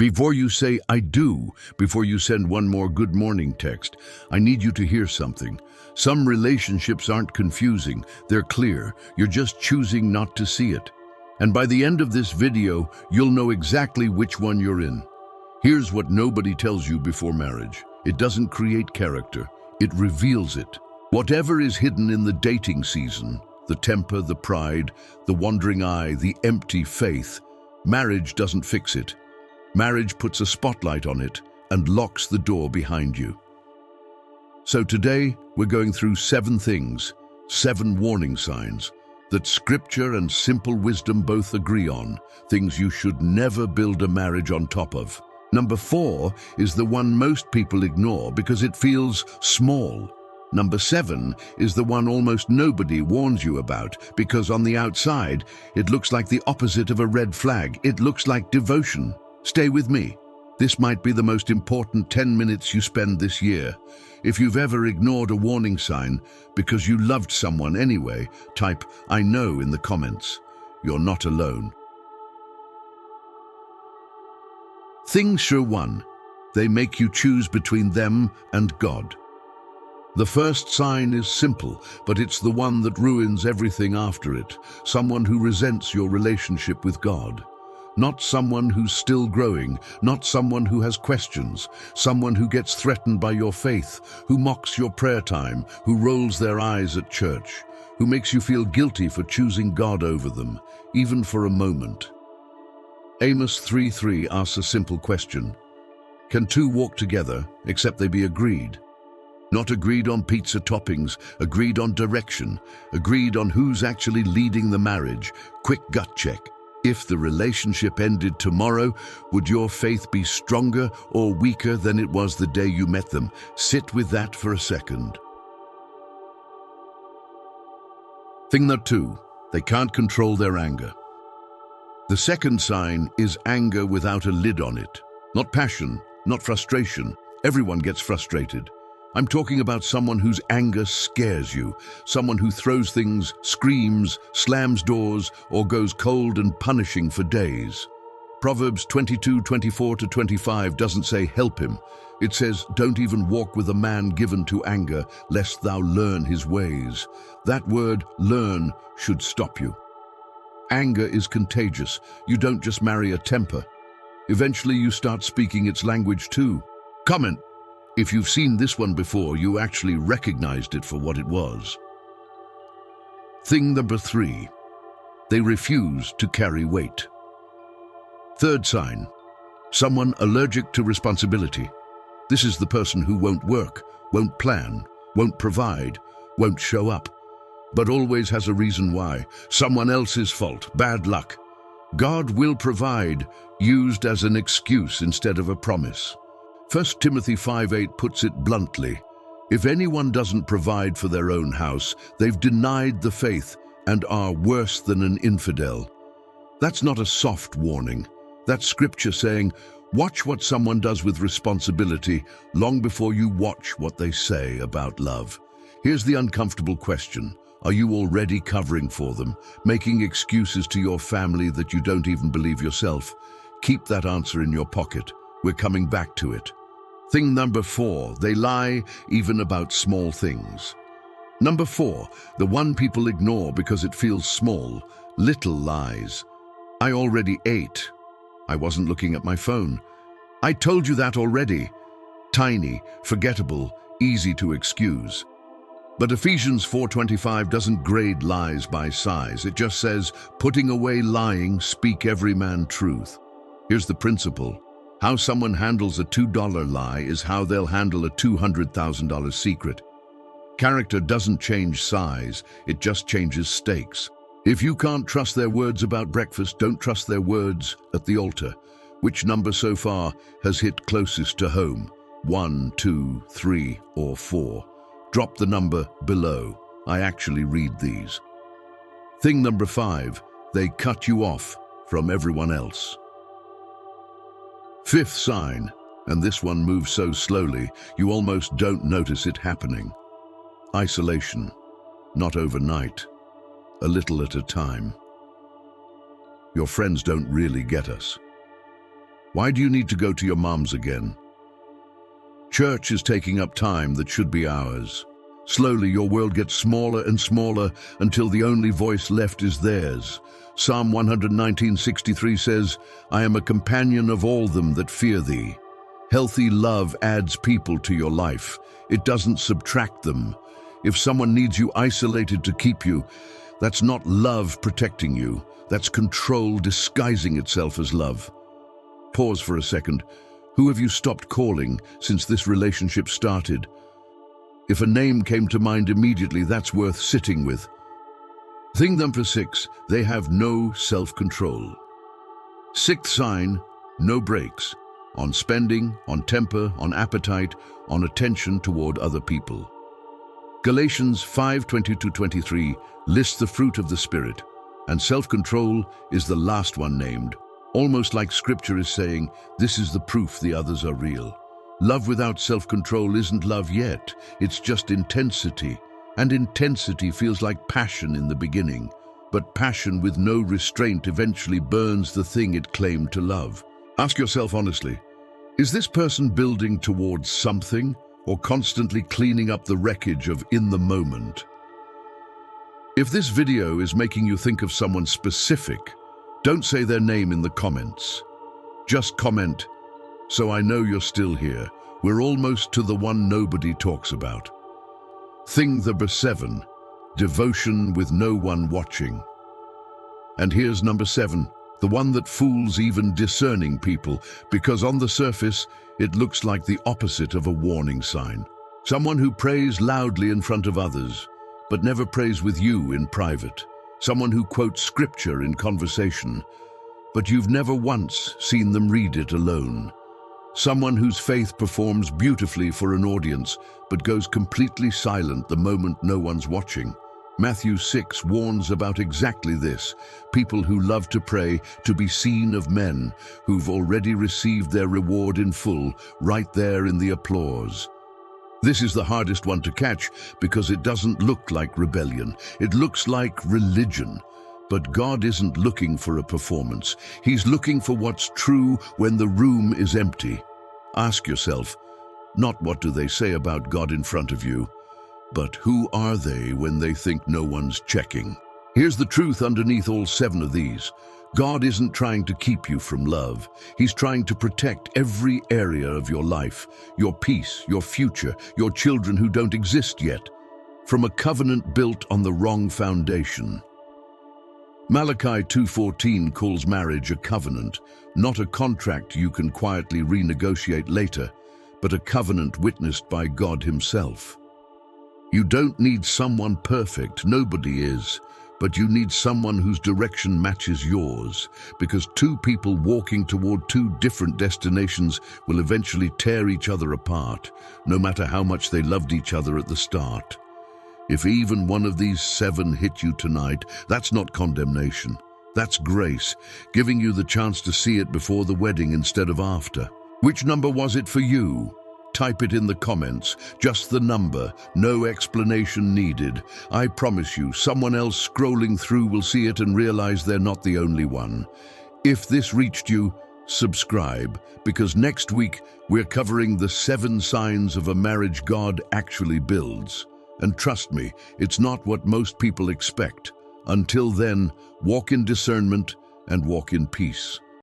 Before you say, "I do," before you send one more good morning text, I need you to hear something. Some relationships aren't confusing, they're clear. You're just choosing not to see it. And by the end of this video, you'll know exactly which one you're in. Here's what nobody tells you before marriage. It doesn't create character, it reveals it. Whatever is hidden in the dating season, the temper, the pride, the wandering eye, the empty faith, marriage doesn't fix it. Marriage puts a spotlight on it and locks the door behind you. So today, we're going through 7 things, 7 warning signs, that scripture and simple wisdom both agree on, things you should never build a marriage on top of. Number 4 is the one most people ignore because it feels small. Number 7 is the one almost nobody warns you about because on the outside, it looks like the opposite of a red flag. It looks like devotion. Stay with me. This might be the most important 10 minutes you spend this year. If you've ever ignored a warning sign because you loved someone anyway, type "I know" in the comments. You're not alone. Things sure one. They make you choose between them and God. The first sign is simple, but it's the one that ruins everything after it. Someone who resents your relationship with God. Not someone who's still growing, not someone who has questions, someone who gets threatened by your faith, who mocks your prayer time, who rolls their eyes at church, who makes you feel guilty for choosing God over them, even for a moment. Amos 3:3 asks a simple question. Can 2 walk together except they be agreed? Not agreed on pizza toppings, agreed on direction, agreed on who's actually leading the marriage. Quick gut check. If the relationship ended tomorrow, would your faith be stronger or weaker than it was the day you met them? Sit with that for a second. Thing number 2, they can't control their anger. The second sign is anger without a lid on it. Not passion, not frustration. Everyone gets frustrated. I'm talking about someone whose anger scares you, someone who throws things, screams, slams doors, or goes cold and punishing for days. Proverbs 22:24-25 doesn't say help him. It says, don't even walk with a man given to anger, lest thou learn his ways. That word, learn, should stop you. Anger is contagious. You don't just marry a temper. Eventually you start speaking its language too. Comment. If you've seen this one before, you actually recognized it for what it was. Thing number 3, they refuse to carry weight. Third sign, someone allergic to responsibility. This is the person who won't work, won't plan, won't provide, won't show up, but always has a reason why. Someone else's fault, bad luck. God will provide, used as an excuse instead of a promise. 1 Timothy 5:8 puts it bluntly, if anyone doesn't provide for their own house, they've denied the faith and are worse than an infidel. That's not a soft warning. That's scripture saying, watch what someone does with responsibility long before you watch what they say about love. Here's the uncomfortable question. Are you already covering for them, making excuses to your family that you don't even believe yourself? Keep that answer in your pocket. We're coming back to it. Thing number 4, they lie even about small things. Number 4, the one people ignore because it feels small, little lies. I already ate. I wasn't looking at my phone. I told you that already. Tiny, forgettable, easy to excuse. But Ephesians 4:25 doesn't grade lies by size. It just says, putting away lying, speak every man truth. Here's the principle. How someone handles a $2 lie is how they'll handle a $200,000 secret. Character doesn't change size, it just changes stakes. If you can't trust their words about breakfast, don't trust their words at the altar. Which number so far has hit closest to home? 1, 2, 3, or 4? Drop the number below. I actually read these. Thing number 5, they cut you off from everyone else. Fifth sign, and this one moves so slowly, you almost don't notice it happening. Isolation, not overnight, a little at a time. Your friends don't really get us. Why do you need to go to your mom's again? Church is taking up time that should be ours. Slowly, your world gets smaller and smaller until the only voice left is theirs. Psalm 119:63 says, I am a companion of all them that fear thee. Healthy love adds people to your life. It doesn't subtract them. If someone needs you isolated to keep you, that's not love protecting you. That's control disguising itself as love. Pause for a second. Who have you stopped calling since this relationship started? If a name came to mind immediately, that's worth sitting with. Thing number 6, they have no self-control. Sixth sign, no brakes. On spending, on temper, on appetite, on attention toward other people. Galatians 5:22-23 lists the fruit of the Spirit, and self-control is the last one named, almost like Scripture is saying, this is the proof the others are real. Love without self-control isn't love yet, it's just intensity. And intensity feels like passion in the beginning, but passion with no restraint eventually burns the thing it claimed to love. Ask yourself honestly, is this person building towards something or constantly cleaning up the wreckage of in the moment? If this video is making you think of someone specific, don't say their name in the comments. Just comment, so I know you're still here. We're almost to the one nobody talks about. Thing number 7, devotion with no one watching. And here's number 7, the one that fools even discerning people, because on the surface, it looks like the opposite of a warning sign. Someone who prays loudly in front of others, but never prays with you in private. Someone who quotes scripture in conversation, but you've never once seen them read it alone. Someone whose faith performs beautifully for an audience, but goes completely silent the moment no one's watching. Matthew 6 warns about exactly this. People who love to pray to be seen of men, who've already received their reward in full, right there in the applause. This is the hardest one to catch because it doesn't look like rebellion. It looks like religion. But God isn't looking for a performance. He's looking for what's true when the room is empty. Ask yourself, not what do they say about God in front of you, but who are they when they think no one's checking? Here's the truth underneath all 7 of these. God isn't trying to keep you from love. He's trying to protect every area of your life, your peace, your future, your children who don't exist yet, from a covenant built on the wrong foundation. Malachi 2:14 calls marriage a covenant, not a contract you can quietly renegotiate later, but a covenant witnessed by God Himself. You don't need someone perfect, nobody is, but you need someone whose direction matches yours, because 2 people walking toward 2 different destinations will eventually tear each other apart, no matter how much they loved each other at the start. If even one of these 7 hit you tonight, that's not condemnation. That's grace, giving you the chance to see it before the wedding instead of after. Which number was it for you? Type it in the comments, just the number, no explanation needed. I promise you, someone else scrolling through will see it and realize they're not the only one. If this reached you, subscribe, because next week we're covering the 7 signs of a marriage God actually builds. And trust me, it's not what most people expect. Until then, walk in discernment and walk in peace.